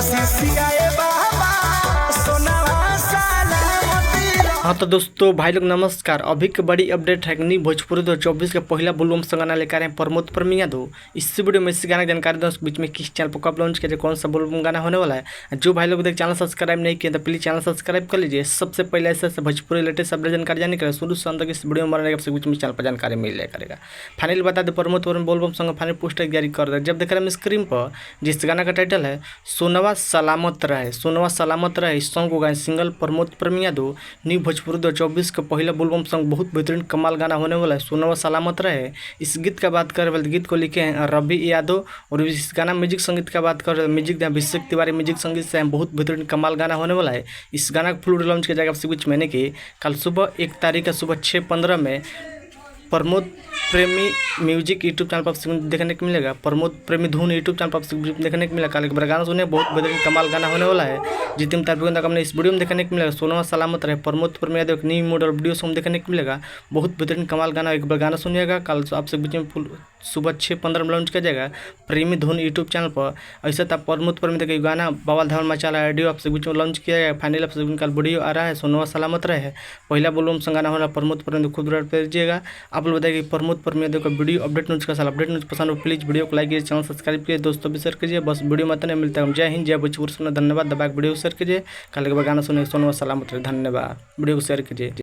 सिसियाए बाबा सोनावा सलामती रहे। हाँ तो दोस्तों भाई लोग नमस्कार। अभी की बड़ी अपडेट है कि न्यू भोजपुरी 2024 का पहला बुलबम से गाना लेकर आए हैं प्रमोद प्रेमी यादव। इस वीडियो में इस गाने की जानकारी दो, उसके बीच में किस चैनल पर कब लॉन्च किया, कौन सा बुलबम गाना होने वाला है। जो भाई लोग देख चैनल सब्सक्राइब नहीं किया तो प्लीज चैनल सब्सक्राइब कर लीजिए। सबसे पहले ऐसे भोजपुरी लेटेस्ट अपडेट जानकारी जाने के लिए शुरू से अंत तक इस वीडियो में बनाने के बीच में चैनल पर जानकारी मिल जाए करेगा। फाइनली बता दें प्रमोद प्रेमी बुलबम सॉन्ग फाइनल पोस्टर जारी कर दे। जब देख रहे हैं स्क्रीन पर जिस गाना का टाइटल है सोनवा सलामत रहे, सोनवा सलामत रहे, इस सॉन्ग को गाए सिंगल प्रमोद प्रेमी यादव। न्यू भोजपुरी 2024 का पहला बुलबम सॉन्ग बहुत बेहतरीन कमाल गाना होने वाला है, सोनवा सलामत रहे। इस गीत का बात करें तो गीत को लिखे हैं रवि यादव और इस गाना म्यूजिक संगीत का बात करें म्यूजिक अभिषेक तिवारी म्यूजिक संगीत से बहुत बेहतरीन कमाल गाना होने वाला है। इस गाना का फुल लॉन्च किया जाएगा आपसे कुछ महीने की कल सुबह 1 तारीख का सुबह 6:15 में प्रमोद प्रेमी म्यूजिक यूट्यूब चैनल पर देखने को मिलेगा। प्रमोद प्रेमी धुन यूट्यूब चैनल पर देखने को मिलेगा। कल गाना सुने बहुत बेहतरीन कमाल गाना होने वाला है। जितने तारीख हमने इस वीडियो में देखने को मिलेगा सोनवा सलामत रहे प्रमोद प्रेमी यादव एक न्यू मॉडल वीडियो सॉन्ग देखने को मिलेगा। बहुत बेहतरीन कमाल गाना एक बार गाना सुनिएगा। कल आपसे बीच में सुबह 6:15 में लॉन्च किया जाएगा प्रेमी धुन यूट्यूब चैनल पर। ऐसे तब प्रमोद प्रेमी देखिए गाना बवाल धमाल मचा रहा है, ऑडियो आपसे बीच में लॉन्च किया जाएगा। फाइनल आपसे कल वीडियो आ रहा है सोनवा सलामत रहे पहला बुलबम संग गाना होना प्रमोद प्रेमी खुद दीजिएगा। आप लोग बताइए प्रमोद प्रेमी यादव का वीडियो अपडेट न्यूज का साल अपडेट न्यूज पसंद हो प्लीज वीडियो को लाइक कीजिए, चैनल सब्सक्राइब कीजिए, दोस्तों भी शेयर कीजिए। बस वीडियो में इतना मिलता है। जय हिंद जय भोजपुर सुना, धन्यवाद। दबा वीडियो को शेयर कीजिए। कल के बाद गाना सुने सोनवा सलामत रहे, धन्यवाद। वीडियो को शेयर कीजिए।